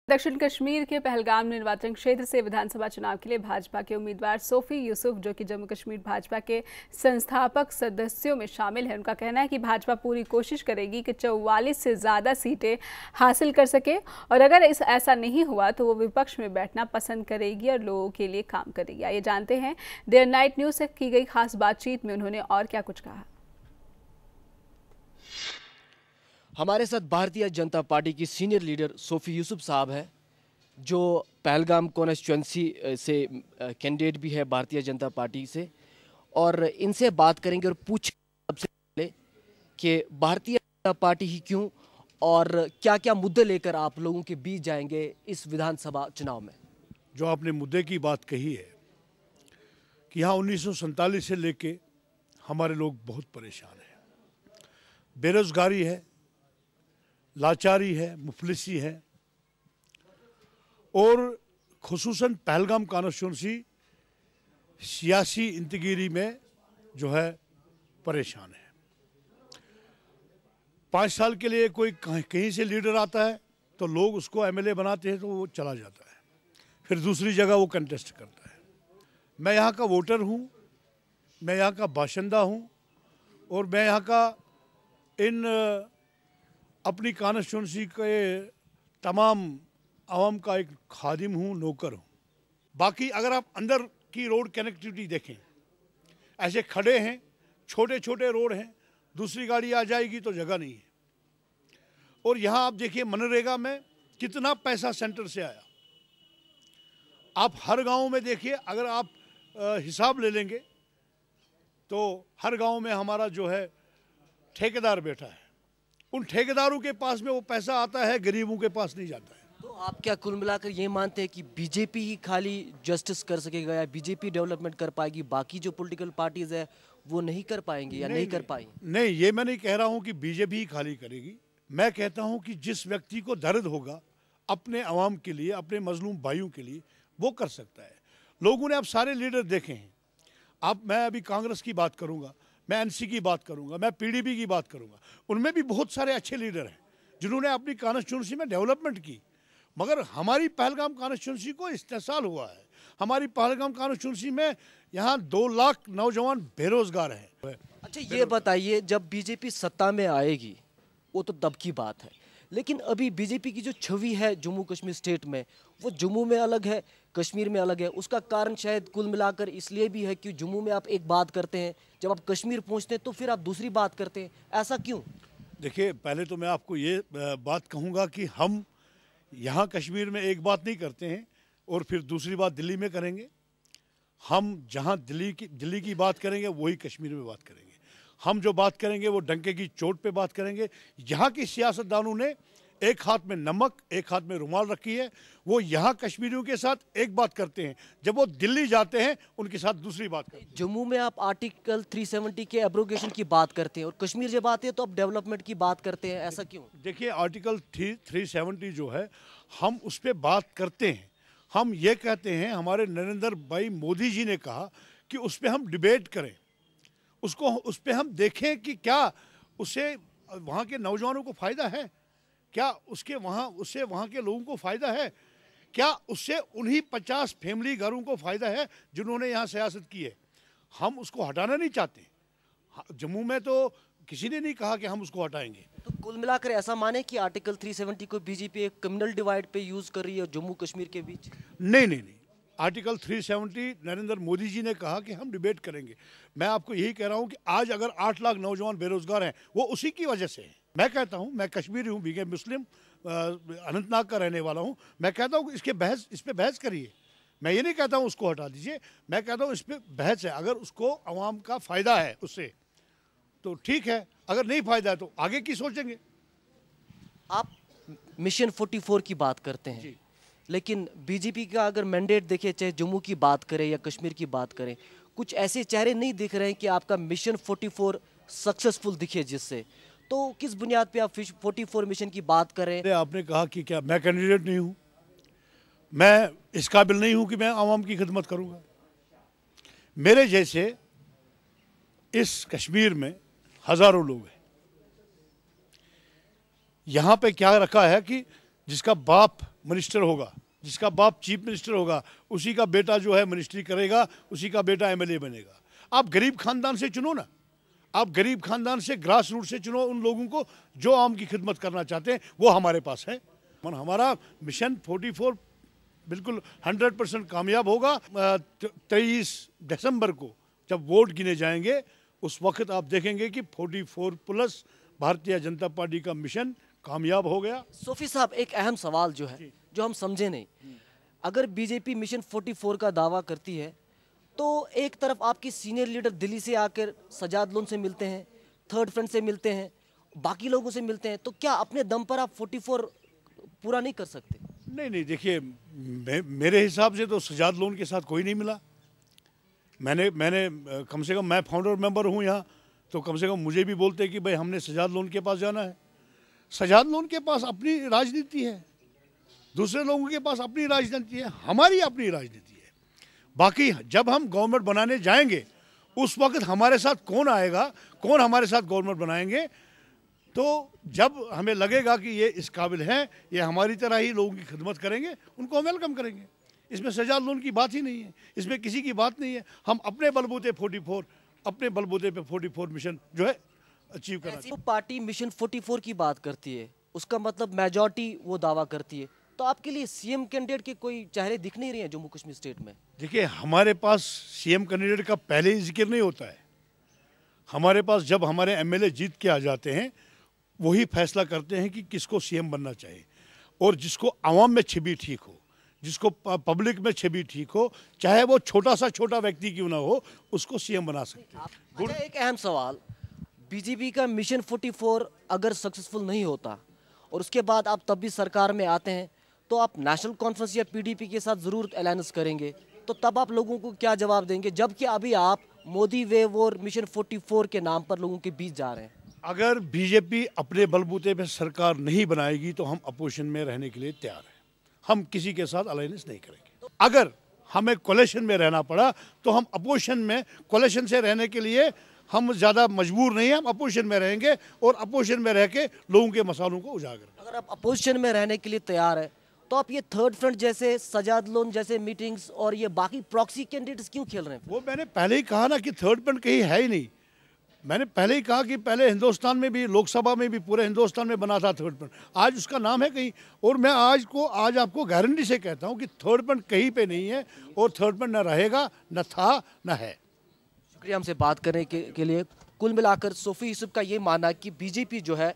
दक्षिण कश्मीर के पहलगाम निर्वाचन क्षेत्र से विधानसभा चुनाव के लिए भाजपा के उम्मीदवार सोफी यूसुफ, जो कि जम्मू कश्मीर भाजपा के संस्थापक सदस्यों में शामिल हैं, उनका कहना है कि भाजपा पूरी कोशिश करेगी कि 44 से ज़्यादा सीटें हासिल कर सके और अगर ऐसा नहीं हुआ तो वो विपक्ष में बैठना पसंद करेगी और लोगों के लिए काम करेगी। आइए जानते हैं देयर नाइट न्यूज़ से की गई खास बातचीत में उन्होंने और क्या कुछ कहा। हमारे साथ भारतीय जनता पार्टी की सीनियर लीडर सोफी यूसुफ साहब है, जो पहलगाम कॉन्स्टिट्यूंसी से कैंडिडेट भी है भारतीय जनता पार्टी से, और इनसे बात करेंगे और पूछेंगे सबसे पहले कि भारतीय जनता पार्टी ही क्यों और क्या क्या मुद्दे लेकर आप लोगों के बीच जाएंगे इस विधानसभा चुनाव में। जो आपने मुद्दे की बात कही है कि यहाँ 1947 से लेके हमारे लोग बहुत परेशान हैं, बेरोजगारी है, लाचारी है, मुफलिसी है और खुसूसन पहलगाम कॉन्स्टिट्यूंसी सियासी इंतगिरी में जो है परेशान है। 5 साल के लिए कोई कहीं से लीडर आता है तो लोग उसको एमएलए बनाते हैं तो वो चला जाता है, फिर दूसरी जगह वो कंटेस्ट करता है। मैं यहाँ का वोटर हूँ, मैं यहाँ का बाशिंदा हूँ और मैं यहाँ का इन अपनी कॉन्स्टिट्यूंसी के तमाम आवाम का एक खादिम हूँ, नौकर हूँ। बाकी अगर आप अंदर की रोड कनेक्टिविटी देखें, ऐसे खड़े हैं, छोटे छोटे रोड हैं, दूसरी गाड़ी आ जाएगी तो जगह नहीं है। और यहाँ आप देखिए मनरेगा में कितना पैसा सेंटर से आया। आप हर गांव में देखिए, अगर आप हिसाब ले लेंगे तो हर गांव में हमारा जो है ठेकेदार बैठा है, उन ठेकेदारों के पास में वो पैसा आता है, गरीबों के पास नहीं जाता है। तो आप क्या कुल मिलाकर ये मानते हैं कि बीजेपी ही खाली जस्टिस कर सकेगा या बीजेपी डेवलपमेंट कर पाएगी, बाकी जो पॉलिटिकल पार्टीज है वो नहीं कर पाएंगे या नहीं कर पाएंगे? नहीं, ये मैं नहीं कह रहा हूँ कि बीजेपी ही खाली करेगी। मैं कहता हूँ कि जिस व्यक्ति को दर्द होगा अपने अवाम के लिए, अपने मजलूम भाइयों के लिए, वो कर सकता है। लोगों ने अब सारे लीडर देखे हैं। अब मैं अभी कांग्रेस की बात करूँगा, मैं एनसी की बात करूँगा, मैं पीडीपी की बात करूँगा। उनमें भी बहुत सारे अच्छे लीडर हैं जिन्होंने अपनी कॉन्स्टिट्यूंसी में डेवलपमेंट की। मगर हमारी पहलगाम कॉन्स्टिट्यूंसी को इस्तेसाल हुआ है। हमारी पहलगाम कॉन्स्टिट्यूंसी में यहाँ 2 लाख नौजवान बेरोजगार हैं। अच्छा, ये बताइए, जब बीजेपी सत्ता में आएगी वो तो तब की बात है, लेकिन अभी बीजेपी की जो छवि है जम्मू कश्मीर स्टेट में, वो जम्मू में अलग है, कश्मीर में अलग है। उसका कारण शायद कुल मिलाकर इसलिए भी है कि जम्मू में आप एक बात करते हैं, जब आप कश्मीर पहुंचते हैं तो फिर आप दूसरी बात करते हैं। ऐसा क्यों? देखिए, पहले तो मैं आपको ये बात कहूँगा कि हम यहाँ कश्मीर में एक बात नहीं करते हैं और फिर दूसरी बात दिल्ली में करेंगे। हम जहाँ दिल्ली की बात करेंगे वही कश्मीर में बात करेंगे। हम जो बात करेंगे वो डंके की चोट पे बात करेंगे। यहाँ की सियासतदानों ने एक हाथ में नमक, एक हाथ में रुमाल रखी है। वो यहाँ कश्मीरियों के साथ एक बात करते हैं, जब वो दिल्ली जाते हैं उनके साथ दूसरी बात करते हैं। जम्मू में आप आर्टिकल 370 के एब्रोगेशन की बात करते हैं और कश्मीर जब आते हैं तो आप डेवलपमेंट की बात करते हैं। ऐसा क्यों? देखिए, आर्टिकल 370 जो है, हम उस पर बात करते हैं। हम ये कहते हैं, हमारे नरेंद्र भाई मोदी जी ने कहा कि उस पर हम डिबेट करें, उसको उस पर हम देखें कि क्या उससे वहाँ के नौजवानों को फ़ायदा है, क्या उससे वहाँ के लोगों को फ़ायदा है, क्या उससे उन्हीं 50 फैमिली घरों को फ़ायदा है जिन्होंने यहाँ सियासत की है। हम उसको हटाना नहीं चाहते। जम्मू में तो किसी ने नहीं कहा कि हम उसको हटाएंगे। तो कुल मिलाकर ऐसा माने कि आर्टिकल 370 को बीजेपी एक कम्युनल डिवाइड पे यूज कर रही है जम्मू कश्मीर के बीच? नहीं, आर्टिकल 370 नरेंद्र मोदी जी ने कहा कि हम डिबेट करेंगे। मैं आपको यही कह रहा हूं कि आज अगर 8 लाख नौजवान बेरोजगार हैं, वो उसी की वजह से है। मैं कहता हूं, मैं कश्मीरी हूं, बीगे मुस्लिम, अनंतनाग का रहने वाला हूं। मैं कहता हूं कि इस पे बहस करिए। मैं ये नहीं कहता हूं उसको हटा दीजिए, मैं कहता हूं इस पे बहस है। अगर उसको अवाम का फ़ायदा है उससे तो ठीक है, अगर नहीं फ़ायदा है तो आगे की सोचेंगे। आप मिशन 44 की बात करते हैं, लेकिन बीजेपी का अगर मैंडेट देखें, चाहे जम्मू की बात करें या कश्मीर की बात करें, कुछ ऐसे चेहरे नहीं दिख रहे हैं कि आपका मिशन 44 सक्सेसफुल दिखे। जिससे तो किस बुनियाद पे आप 44 मिशन की बात कर रहे हैं? आपने कहा कि क्या मैं कैंडिडेट नहीं हूं, मैं इस काबिल नहीं हूं कि मैं आवाम की खिदमत करूंगा। मेरे जैसे इस कश्मीर में हज़ारों लोग हैं। यहाँ पे क्या रखा है कि जिसका बाप मिनिस्टर होगा, जिसका बाप चीफ मिनिस्टर होगा, उसी का बेटा जो है मिनिस्ट्री करेगा, उसी का बेटा एमएलए बनेगा। आप गरीब खानदान से चुनो ना, आप गरीब खानदान से, ग्रास रूट से चुनो उन लोगों को जो आम की खिदमत करना चाहते हैं, वो हमारे पास है। हमारा मिशन 44 बिल्कुल 100% कामयाब होगा। 23 दिसंबर को जब वोट गिने जाएंगे, उस वक्त आप देखेंगे कि 44+ भारतीय जनता पार्टी का मिशन कामयाब हो गया। सोफी साहब, एक अहम सवाल जो है, जो हम समझे नहीं, अगर बीजेपी मिशन 44 का दावा करती है तो एक तरफ आपकी सीनियर लीडर दिल्ली से आकर सजाद लोन से मिलते हैं, थर्ड फ्रंट से मिलते हैं, बाकी लोगों से मिलते हैं, तो क्या अपने दम पर आप 44 पूरा नहीं कर सकते? नहीं, देखिए, मेरे हिसाब से तो सजाद लोन के साथ कोई नहीं मिला। मैंने कम से कम, मैं फाउंडर मेंबर हूँ यहाँ, तो कम से कम मुझे भी बोलते हैं कि भाई हमने सजाद लोन के पास जाना है। सजाद लोन के पास अपनी राजनीति है, दूसरे लोगों के पास अपनी राजनीति है, हमारी अपनी राजनीति है। बाकी जब हम गवर्नमेंट बनाने जाएंगे, उस वक्त हमारे साथ कौन आएगा, कौन हमारे साथ गवर्नमेंट बनाएंगे, तो जब हमें लगेगा कि ये इस काबिल हैं, ये हमारी तरह ही लोगों की खिदमत करेंगे, उनको हम वेलकम करेंगे। इसमें सजाद लोन की बात ही नहीं है, इसमें किसी की बात नहीं है। हम अपने बलबूते 44 मिशन जो है अचीव करना। पार्टी मिशन 44 की बात करती है, उसका मतलब मेजॉरिटी वो दावा करती है, तो आपके लिए सीएम कैंडिडेट के कोई चेहरे दिख नहीं रहे हैं जम्मू कश्मीर स्टेट में? देखिए, हमारे पास सीएम कैंडिडेट का पहले ही जिक्र नहीं होता है। हमारे पास जब हमारे एमएलए जीत के आ जाते हैं, वही फैसला करते हैं कि किसको सीएम बनना चाहिए, और जिसको आवाम में छवि ठीक हो, जिसको पब्लिक में छवि ठीक हो, चाहे वो छोटा व्यक्ति क्यों ना हो, उसको सीएम बना सकते हैं। अच्छा, एक अहम सवाल, बीजेपी का मिशन 44 अगर सक्सेसफुल नहीं होता और उसके बाद आप तब भी सरकार में आते हैं, तो आप नेशनल कॉन्फ्रेंस या पीडीपी के साथ जरूर अलायंस करेंगे, तो तब आप लोगों को क्या जवाब देंगे, जबकि अभी आप मोदी वेव और मिशन 44 के नाम पर लोगों के बीच जा रहे हैं? अगर बीजेपी अपने बलबूते पे सरकार नहीं बनाएगी तो हम अपोजिशन में रहने के लिए तैयार हैं। हम किसी के साथ अलायंस नहीं करेंगे। अगर हमें कोलिशन में रहना पड़ा तो हम अपोजिशन में, कोलिशन से रहने के लिए हम ज़्यादा मजबूर नहीं हैं, हम अपोजिशन में रहेंगे और अपोजिशन में रह के लोगों के मसालों को उजागर। अगर आप अपोजिशन में रहने के लिए तैयार है, तो आप ये थर्ड फ्रंट जैसे, सजाद लोन जैसे मीटिंग्स और ये बाकी प्रॉक्सी कैंडिडेट्स क्यों खेल रहे हैं? वो मैंने पहले ही कहा ना कि थर्ड फ्रंट कहीं है ही नहीं। मैंने पहले ही कहा कि पहले हिंदुस्तान में भी, लोकसभा में भी, पूरे हिंदुस्तान में बना था थर्ड फ्रंट, आज उसका नाम है कहीं। और मैं आज आपको गारंटी से कहता हूँ कि थर्ड फ्रंट कहीं पे नहीं है, और थर्ड फ्रंट न रहेगा, न था, न है। शुक्रिया हमसे बात करने के लिए। कुल मिलाकर सोफी यूसुफ का ये मानना है कि बीजेपी जो है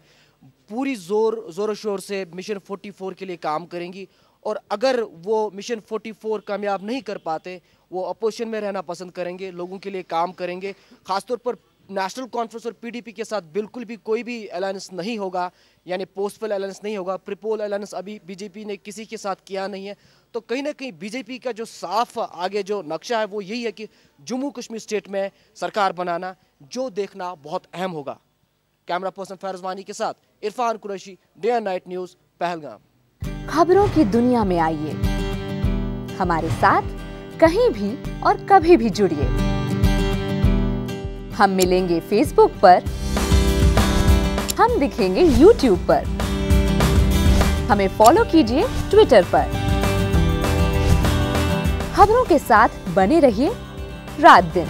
पूरी जोर शोर से मिशन 44 के लिए काम करेंगी, और अगर वो मिशन 44 कामयाब नहीं कर पाते, वो अपोजिशन में रहना पसंद करेंगे, लोगों के लिए काम करेंगे। खासतौर पर नेशनल कॉन्फ्रेंस और पीडीपी के साथ बिल्कुल भी कोई भी अलायंस नहीं होगा, यानी पोस्टफुल अलायंस नहीं होगा। प्रीपोल अलायंस अभी बीजेपी ने किसी के साथ किया नहीं है। तो कहीं ना कहीं बीजेपी का जो साफ आगे जो नक्शा है वो यही है कि जम्मू कश्मीर स्टेट में सरकार बनाना, जो देखना बहुत अहम होगा। कैमरा पर्सन फैरज वानी के साथ Irfan Qureshi, day and night news, Pahalgam. खबरों की दुनिया में आइए, हमारे साथ कहीं भी और कभी भी जुड़िए। हम मिलेंगे फेसबुक पर, हम दिखेंगे यूट्यूब पर, हमें फॉलो कीजिए ट्विटर पर। खबरों के साथ बने रहिए रात दिन।